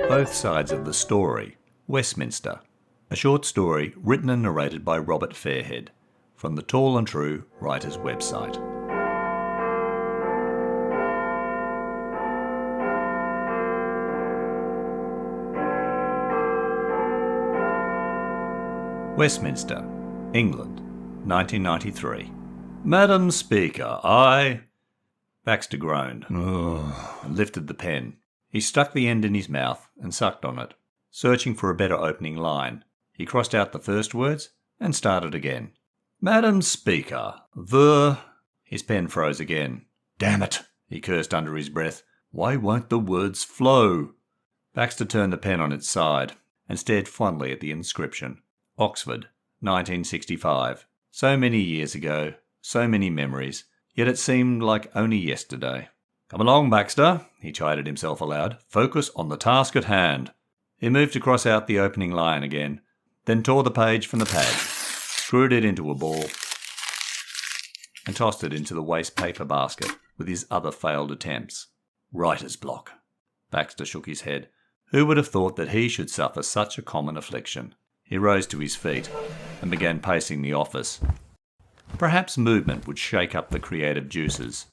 Both Sides of the Story, Westminster. A short story written and narrated by Robert Fairhead from the Tall and True Writers website. Westminster, England, 1993. Madam Speaker, Baxter groaned and lifted the pen. He stuck the end in his mouth and sucked on it, searching for a better opening line. He crossed out the first words and started again. Madam Speaker, His pen froze again. Damn it, he cursed under his breath. Why won't the words flow? Baxter turned the pen on its side and stared fondly at the inscription. Oxford, 1965. So many years ago, so many memories, yet it seemed like only yesterday. Come along, Baxter, he chided himself aloud. Focus on the task at hand. He moved to cross out the opening line again, then tore the page from the pad, screwed it into a ball, and tossed it into the waste paper basket with his other failed attempts. Writer's block. Baxter shook his head. Who would have thought that he should suffer such a common affliction? He rose to his feet and began pacing the office. Perhaps movement would shake up the creative juices.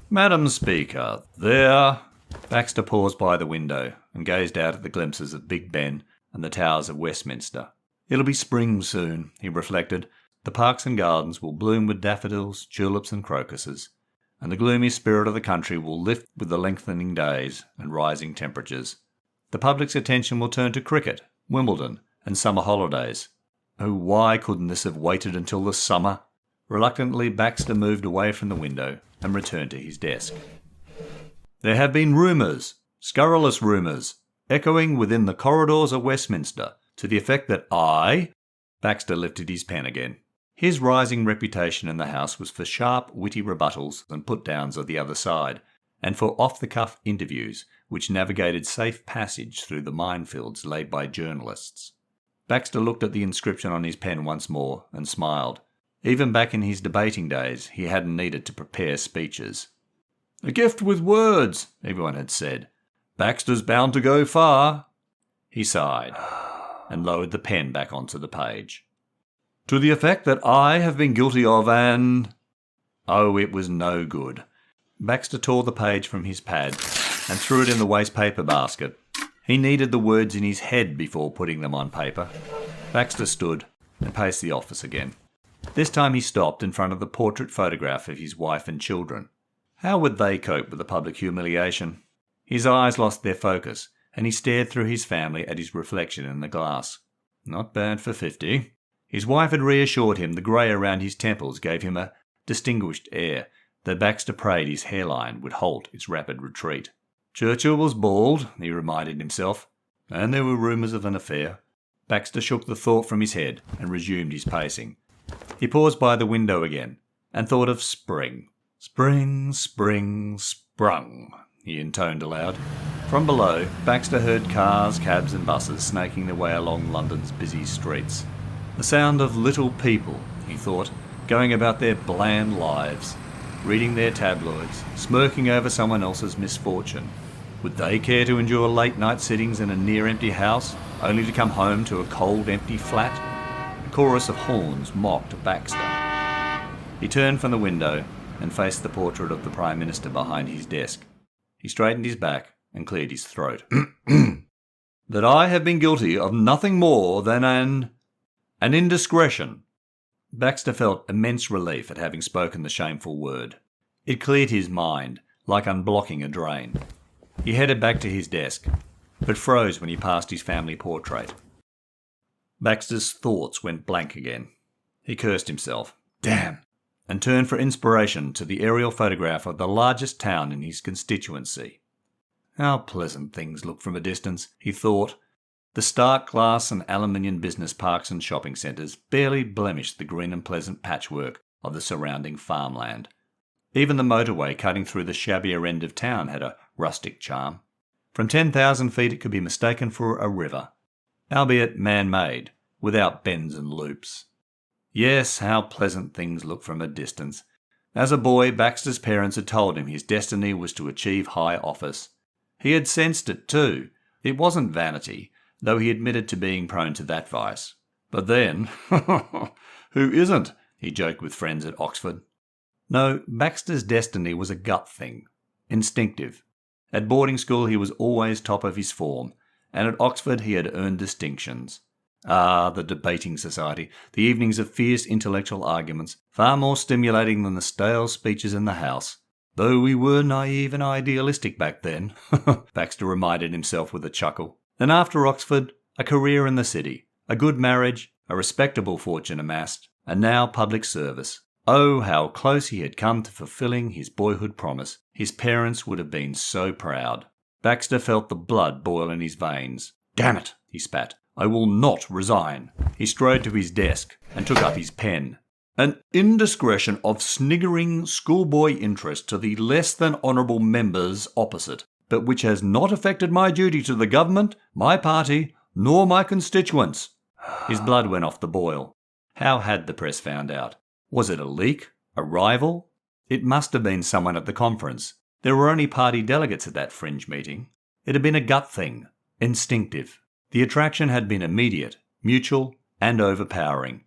Madam Speaker, there... Baxter paused by the window and gazed out at the glimpses of Big Ben and the towers of Westminster. It'll be spring soon, he reflected. The parks and gardens will bloom with daffodils, tulips and crocuses, and the gloomy spirit of the country will lift with the lengthening days and rising temperatures. The public's attention will turn to cricket, Wimbledon, and summer holidays. Oh, why couldn't this have waited until the summer? Reluctantly, Baxter moved away from the window and returned to his desk. There have been rumours, scurrilous rumours, echoing within the corridors of Westminster, to the effect that Baxter lifted his pen again. His rising reputation in the House was for sharp, witty rebuttals and put-downs of the other side, and for off-the-cuff interviews which navigated safe passage through the minefields laid by journalists. Baxter looked at the inscription on his pen once more and smiled. Even back in his debating days, he hadn't needed to prepare speeches. A gift with words, everyone had said. Baxter's bound to go far. He sighed and lowered the pen back onto the page. To the effect that I have been guilty of an... Oh, it was no good. Baxter tore the page from his pad and threw it in the waste paper basket. He needed the words in his head before putting them on paper. Baxter stood and paced the office again. This time he stopped in front of the portrait photograph of his wife and children. How would they cope with the public humiliation? His eyes lost their focus, and he stared through his family at his reflection in the glass. Not bad for 50. His wife had reassured him the grey around his temples gave him a distinguished air, though Baxter prayed his hairline would halt its rapid retreat. Churchill was bald, he reminded himself, and there were rumours of an affair. Baxter shook the thought from his head and resumed his pacing. He paused by the window again and thought of spring. Spring, spring, sprung, he intoned aloud. From below, Baxter heard cars, cabs and buses snaking their way along London's busy streets. The sound of little people, he thought, going about their bland lives, reading their tabloids, smirking over someone else's misfortune. Would they care to endure late-night sittings in a near-empty house, only to come home to a cold, empty flat? A chorus of horns mocked Baxter. He turned from the window and faced the portrait of the Prime Minister behind his desk. He straightened his back and cleared his throat. That I have been guilty of nothing more than an indiscretion. Baxter felt immense relief at having spoken the shameful word. It cleared his mind, like unblocking a drain. He headed back to his desk, but froze when he passed his family portrait. Baxter's thoughts went blank again. He cursed himself. Damn! And turned for inspiration to the aerial photograph of the largest town in his constituency. How pleasant things look from a distance, he thought. The stark glass and aluminium business parks and shopping centres barely blemished the green and pleasant patchwork of the surrounding farmland. Even the motorway cutting through the shabbier end of town had a rustic charm. From 10,000 feet it could be mistaken for a river, albeit man-made, without bends and loops. Yes, how pleasant things look from a distance. As a boy, Baxter's parents had told him his destiny was to achieve high office. He had sensed it too. It wasn't vanity, though he admitted to being prone to that vice. But then, who isn't? He joked with friends at Oxford. No, Baxter's destiny was a gut thing, instinctive. At boarding school he was always top of his form, and at Oxford he had earned distinctions. Ah, the debating society, the evenings of fierce intellectual arguments, far more stimulating than the stale speeches in the House. Though we were naive and idealistic back then, Baxter reminded himself with a chuckle. Then after Oxford, a career in the city, a good marriage, a respectable fortune amassed, and now public service. Oh, how close he had come to fulfilling his boyhood promise. His parents would have been so proud. Baxter felt the blood boil in his veins. "Damn it," he spat. "I will not resign." He strode to his desk and took up his pen. "An indiscretion of sniggering schoolboy interest to the less than honourable members opposite, but which has not affected my duty to the government, my party, nor my constituents." His blood went off the boil. How had the press found out? Was it a leak? A rival? It must have been someone at the conference. There were only party delegates at that fringe meeting. It had been a gut thing. Instinctive. The attraction had been immediate, mutual, and overpowering.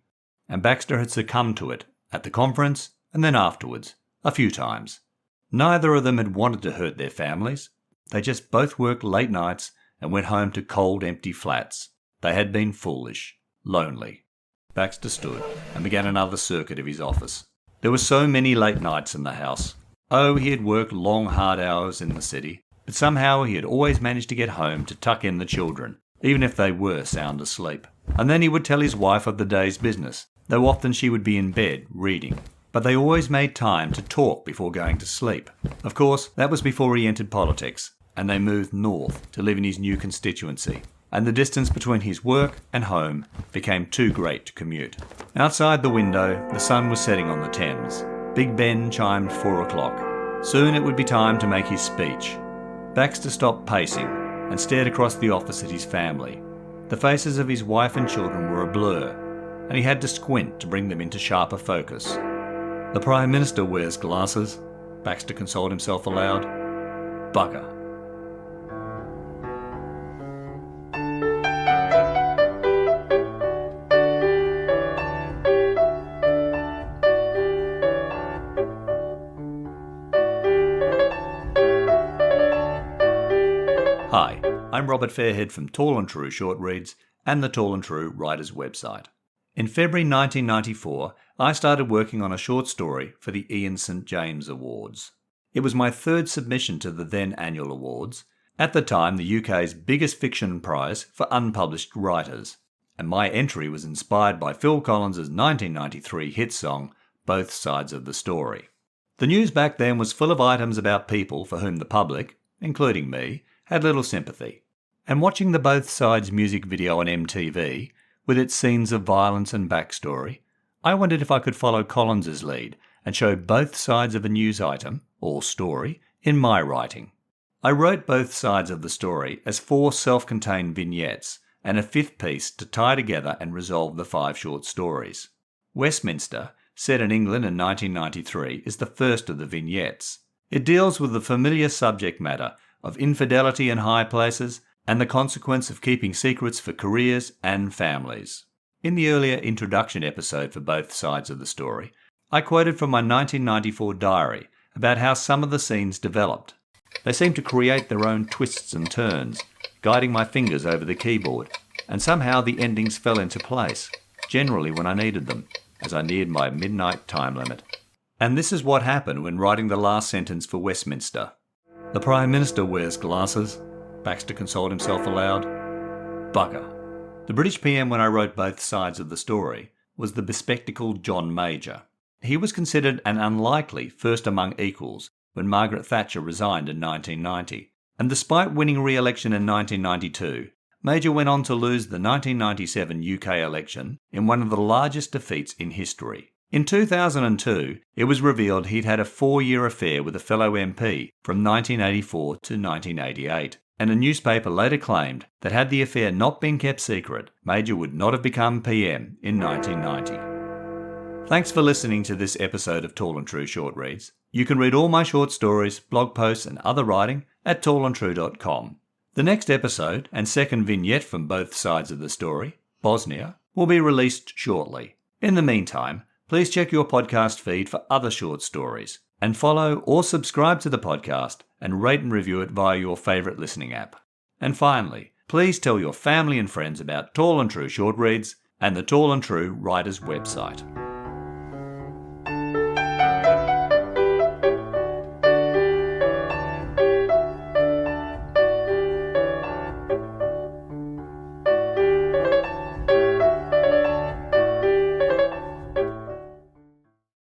And Baxter had succumbed to it, at the conference, and then afterwards, a few times. Neither of them had wanted to hurt their families. They just both worked late nights and went home to cold, empty flats. They had been foolish, lonely. Baxter stood and began another circuit of his office. There were so many late nights in the house. Oh, he had worked long, hard hours in the city, but somehow he had always managed to get home to tuck in the children, even if they were sound asleep. And then he would tell his wife of the day's business, though often she would be in bed reading. But they always made time to talk before going to sleep. Of course, that was before he entered politics, and they moved north to live in his new constituency, and the distance between his work and home became too great to commute. Outside the window, the sun was setting on the Thames. Big Ben chimed 4 o'clock. Soon it would be time to make his speech. Baxter stopped pacing and stared across the office at his family. The faces of his wife and children were a blur, and he had to squint to bring them into sharper focus. "The Prime Minister wears glasses," Baxter consoled himself aloud. "Bugger." Hi, I'm Robert Fairhead from Tall and True Short Reads and the Tall and True Writers website. In February 1994, I started working on a short story for the Ian St James Awards. It was my third submission to the then annual awards, at the time the UK's biggest fiction prize for unpublished writers, and my entry was inspired by Phil Collins's 1993 hit song, Both Sides of the Story. The news back then was full of items about people for whom the public, including me, had little sympathy. And watching the Both Sides music video on MTV, with its scenes of violence and backstory, I wondered if I could follow Collins's lead and show both sides of a news item, or story, in my writing. I wrote both sides of the story as 4 self-contained vignettes and a 5th piece to tie together and resolve the 5 short stories. Westminster, set in England in 1993, is the first of the vignettes. It deals with the familiar subject matter of infidelity in high places and the consequence of keeping secrets for careers and families. In the earlier introduction episode for both sides of the story, I quoted from my 1994 diary about how some of the scenes developed. They seemed to create their own twists and turns, guiding my fingers over the keyboard, and somehow the endings fell into place, generally when I needed them, as I neared my midnight time limit. And this is what happened when writing the last sentence for Westminster. "The Prime Minister wears glasses," Baxter consoled himself aloud. "Bugger." The British PM when I wrote both sides of the story was the bespectacled John Major. He was considered an unlikely first among equals when Margaret Thatcher resigned in 1990, and despite winning re-election in 1992, Major went on to lose the 1997 UK election in one of the largest defeats in history. In 2002, it was revealed he'd had a 4-year affair with a fellow MP from 1984 to 1988, and a newspaper later claimed that had the affair not been kept secret, Major would not have become PM in 1990. Thanks for listening to this episode of Tall and True Short Reads. You can read all my short stories, blog posts and other writing at tallandtrue.com. The next episode and second vignette from both sides of the story, Bosnia, will be released shortly. In the meantime, please check your podcast feed for other short stories and follow or subscribe to the podcast and rate and review it via your favourite listening app. And finally, please tell your family and friends about Tall and True Short Reads and the Tall and True Writers website.